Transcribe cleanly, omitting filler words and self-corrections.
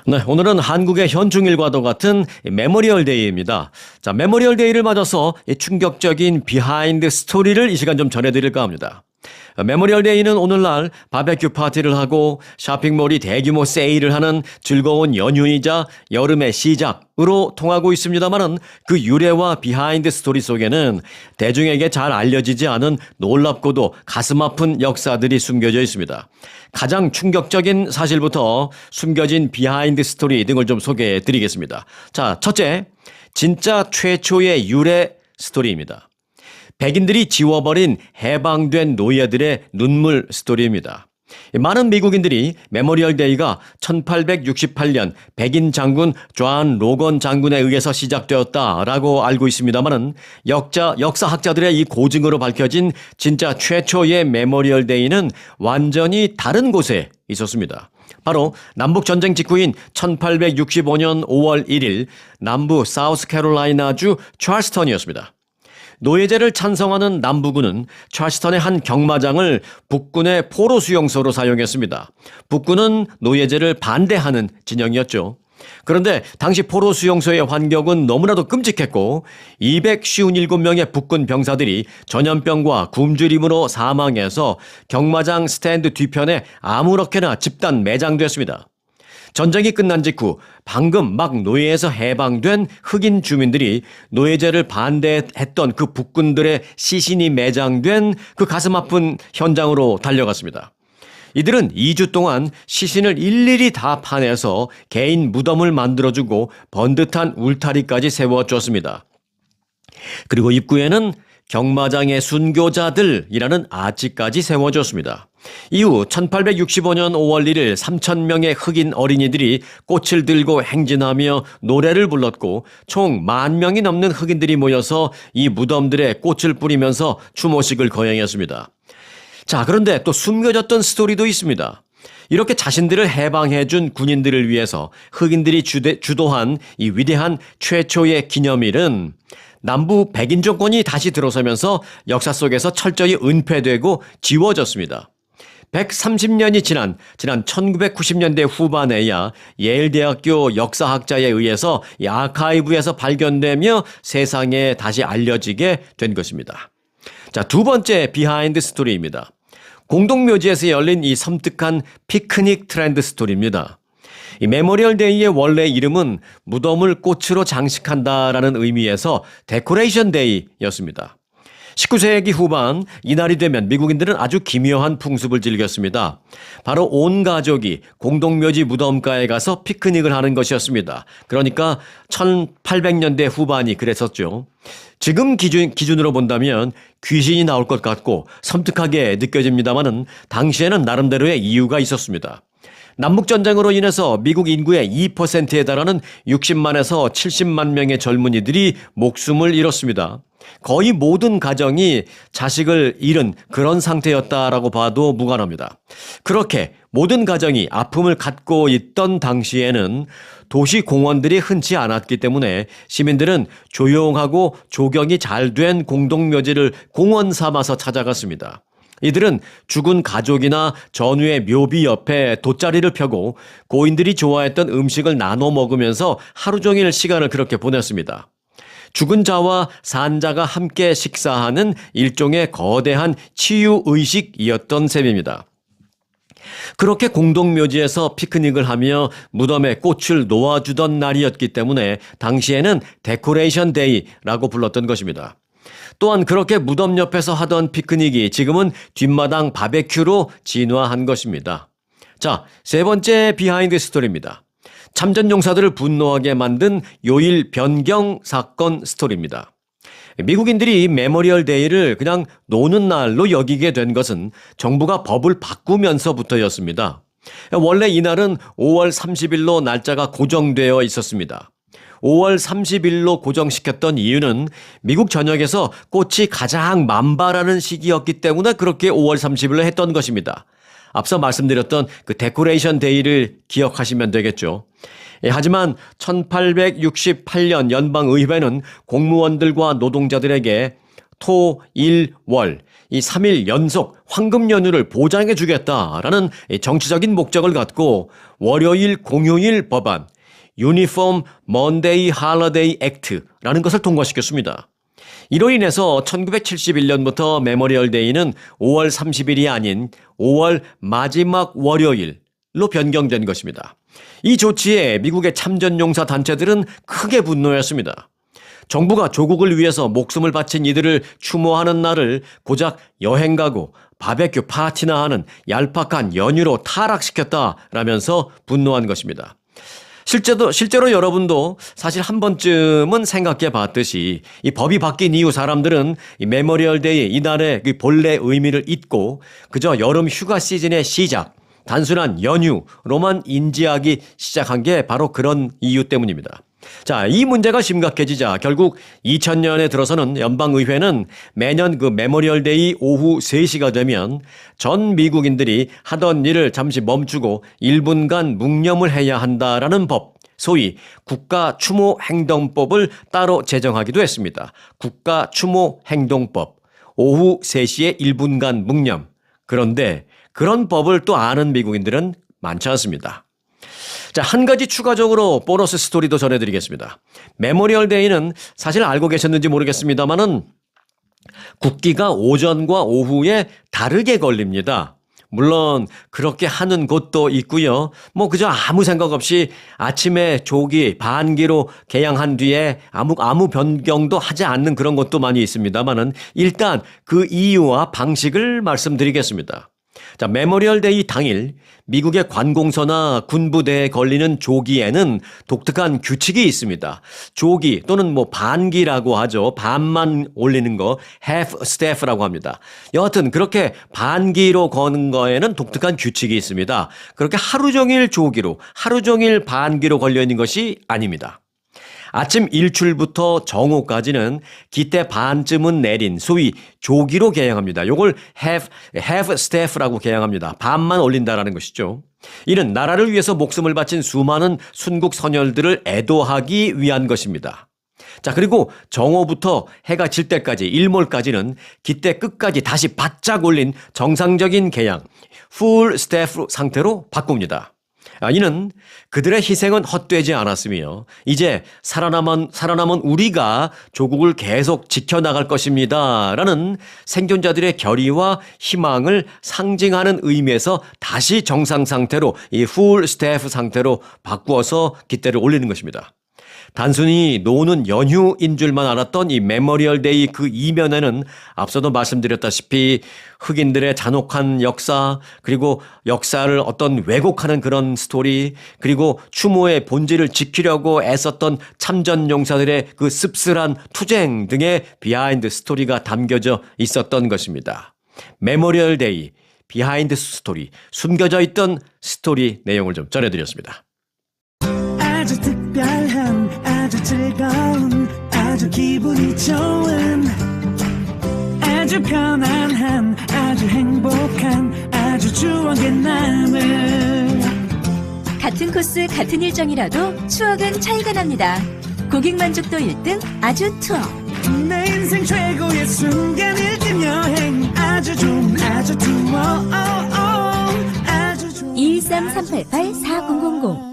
네, 오늘은 한국의 현충일과도 같은 메모리얼 데이입니다. 자, 메모리얼 데이를 맞아서 이 충격적인 비하인드 스토리를 이 시간 좀 전해드릴까 합니다. 메모리얼 데이는 오늘날 바베큐 파티를 하고 쇼핑몰이 대규모 세일을 하는 즐거운 연휴이자 여름의 시작으로 통하고 있습니다만은 그 유래와 비하인드 스토리 속에는 대중에게 잘 알려지지 않은 놀랍고도 가슴 아픈 역사들이 숨겨져 있습니다. 가장 충격적인 사실부터 숨겨진 비하인드 스토리 등을 좀 소개해 드리겠습니다. 자, 첫째, 진짜 최초의 유래 스토리입니다. 백인들이 지워버린 해방된 노예들의 눈물 스토리입니다. 많은 미국인들이 메모리얼 데이가 1868년 백인 장군 존 로건 장군에 의해서 시작되었다라고 알고 있습니다만은 역사학자들의 이 고증으로 밝혀진 진짜 최초의 메모리얼 데이는 완전히 다른 곳에 있었습니다. 바로 남북전쟁 직후인 1865년 5월 1일 남부 사우스캐롤라이나주 찰스턴이었습니다. 노예제를 찬성하는 남부군은 찰스턴의 한 경마장을 북군의 포로 수용소로 사용했습니다. 북군은 노예제를 반대하는 진영이었죠. 그런데 당시 포로 수용소의 환경은 너무나도 끔찍했고 257명의 북군 병사들이 전염병과 굶주림으로 사망해서 경마장 스탠드 뒤편에 아무렇게나 집단 매장됐습니다. 전쟁이 끝난 직후 방금 막 노예에서 해방된 흑인 주민들이 노예제를 반대했던 그 북군들의 시신이 매장된 그 가슴 아픈 현장으로 달려갔습니다. 이들은 2주 동안 시신을 일일이 다 파내서 개인 무덤을 만들어주고 번듯한 울타리까지 세워줬습니다. 그리고 입구에는 경마장의 순교자들이라는 아치까지 세워줬습니다. 이후 1865년 5월 1일 3,000명의 흑인 어린이들이 꽃을 들고 행진하며 노래를 불렀고 총 10,000명이 넘는 흑인들이 모여서 이 무덤들에 꽃을 뿌리면서 추모식을 거행했습니다. 자, 그런데 또 숨겨졌던 스토리도 있습니다. 이렇게 자신들을 해방해준 군인들을 위해서 흑인들이 주도한 이 위대한 최초의 기념일은 남부 백인 정권이 다시 들어서면서 역사 속에서 철저히 은폐되고 지워졌습니다. 130년이 지난 1990년대 후반에야 예일대학교 역사학자에 의해서 이 아카이브에서 발견되며 세상에 다시 알려지게 된 것입니다. 자, 두 번째 비하인드 스토리입니다. 공동묘지에서 열린 이 섬뜩한 피크닉 트렌드 스토리입니다. 이 메모리얼 데이의 원래 이름은 무덤을 꽃으로 장식한다라는 의미에서 데코레이션 데이였습니다. 19세기 후반 이날이 되면 미국인들은 아주 기묘한 풍습을 즐겼습니다. 바로 온 가족이 공동묘지 무덤가에 가서 피크닉을 하는 것이었습니다. 그러니까 1800년대 후반이 그랬었죠. 지금 기준으로 본다면 귀신이 나올 것 같고 섬뜩하게 느껴집니다만은 당시에는 나름대로의 이유가 있었습니다. 남북전쟁으로 인해서 미국 인구의 2%에 달하는 60만에서 70만 명의 젊은이들이 목숨을 잃었습니다. 거의 모든 가정이 자식을 잃은 그런 상태였다라고 봐도 무관합니다. 그렇게 모든 가정이 아픔을 갖고 있던 당시에는 도시 공원들이 흔치 않았기 때문에 시민들은 조용하고 조경이 잘 된 공동묘지를 공원 삼아서 찾아갔습니다. 이들은 죽은 가족이나 전우의 묘비 옆에 돗자리를 펴고 고인들이 좋아했던 음식을 나눠 먹으면서 하루 종일 시간을 그렇게 보냈습니다. 죽은 자와 산자가 함께 식사하는 일종의 거대한 치유의식이었던 셈입니다. 그렇게 공동묘지에서 피크닉을 하며 무덤에 꽃을 놓아주던 날이었기 때문에 당시에는 데코레이션 데이라고 불렀던 것입니다. 또한 그렇게 무덤 옆에서 하던 피크닉이 지금은 뒷마당 바베큐로 진화한 것입니다. 자, 세 번째 비하인드 스토리입니다. 참전용사들을 분노하게 만든 요일 변경 사건 스토리입니다. 미국인들이 메모리얼 데이를 그냥 노는 날로 여기게 된 것은 정부가 법을 바꾸면서부터였습니다. 원래 이날은 5월 30일로 날짜가 고정되어 있었습니다. 5월 30일로 고정시켰던 이유는 미국 전역에서 꽃이 가장 만발하는 시기였기 때문에 그렇게 5월 30일로 했던 것입니다. 앞서 말씀드렸던 그 데코레이션 데이를 기억하시면 되겠죠. 하지만 1868년 연방의회는 공무원들과 노동자들에게 토, 일, 월 이 3일 연속 황금 연휴를 보장해 주겠다라는 정치적인 목적을 갖고 월요일 공휴일 법안 유니폼 먼데이 할러데이 액트라는 것을 통과시켰습니다. 이로 인해서 1971년부터 메모리얼 데이는 5월 30일이 아닌 5월 마지막 월요일로 변경된 것입니다. 이 조치에 미국의 참전용사 단체들은 크게 분노했습니다. 정부가 조국을 위해서 목숨을 바친 이들을 추모하는 날을 고작 여행 가고 바베큐 파티나 하는 얄팍한 연휴로 타락시켰다라면서 분노한 것입니다. 실제로 여러분도 사실 한 번쯤은 생각해 봤듯이 이 법이 바뀐 이후 사람들은 이 메모리얼 데이 이날의 그 본래 의미를 잊고 그저 여름 휴가 시즌의 시작, 단순한 연휴로만 인지하기 시작한 게 바로 그런 이유 때문입니다. 자, 이 문제가 심각해지자 결국 2000년에 들어서는 연방의회는 매년 그 메모리얼 데이 오후 3시가 되면 전 미국인들이 하던 일을 잠시 멈추고 1분간 묵념을 해야 한다라는 법, 소위 국가추모행동법을 따로 제정하기도 했습니다. 국가추모행동법, 오후 3시에 1분간 묵념. 그런데 그런 법을 또 아는 미국인들은 많지 않습니다. 자, 한 가지 추가적으로 보너스 스토리도 전해드리겠습니다. 메모리얼 데이는 사실 알고 계셨는지 모르겠습니다만은 국기가 오전과 오후에 다르게 걸립니다. 물론 그렇게 하는 곳도 있고요. 그저 아무 생각 없이 아침에 조기 반기로 개양한 뒤에 아무 변경도 하지 않는 그런 곳도 많이 있습니다만은 일단 그 이유와 방식을 말씀드리겠습니다. 자, 메모리얼 데이 당일 미국의 관공서나 군부대에 걸리는 조기에는 독특한 규칙이 있습니다. 조기 또는 반기라고 하죠. 반만 올리는 거 half staff라고 합니다. 여하튼 그렇게 반기로 거는 거에는 독특한 규칙이 있습니다. 그렇게 하루 종일 조기로 하루 종일 반기로 걸려 있는 것이 아닙니다. 아침 일출부터 정오까지는 기대 반쯤은 내린 소위 조기로 개양합니다. 요걸 have staff라고 개양합니다. 반만 올린다라는 것이죠. 이는 나라를 위해서 목숨을 바친 수많은 순국 선열들을 애도하기 위한 것입니다. 자, 그리고 정오부터 해가 질 때까지 일몰까지는 기대 끝까지 다시 바짝 올린 정상적인 개양 full staff 상태로 바꿉니다. 이는 그들의 희생은 헛되지 않았으며 이제 살아남은 우리가 조국을 계속 지켜나갈 것입니다 라는 생존자들의 결의와 희망을 상징하는 의미에서 다시 정상 상태로 이 full staff 상태로 바꾸어서 깃대를 올리는 것입니다. 단순히 노는 연휴인 줄만 알았던 이 메모리얼 데이 그 이면에는 앞서도 말씀드렸다시피 흑인들의 잔혹한 역사, 그리고 역사를 어떤 왜곡하는 그런 스토리, 그리고 추모의 본질을 지키려고 애썼던 참전용사들의 그 씁쓸한 투쟁 등의 비하인드 스토리가 담겨져 있었던 것입니다. 메모리얼 데이, 비하인드 스토리, 숨겨져 있던 스토리 내용을 좀 전해드렸습니다. 아주 특별한 아주 즐거운 아주 기분이 좋은 아주 편안한 아주 행복한 아주 추억의 남을 같은 코스 같은 일정이라도 추억은 차이가 납니다. 고객 만족도 1등 아주 투어. 내 인생 최고의 순간 1등 여행 아주 좋은 아주 투어 아주 좋은 213-388-4000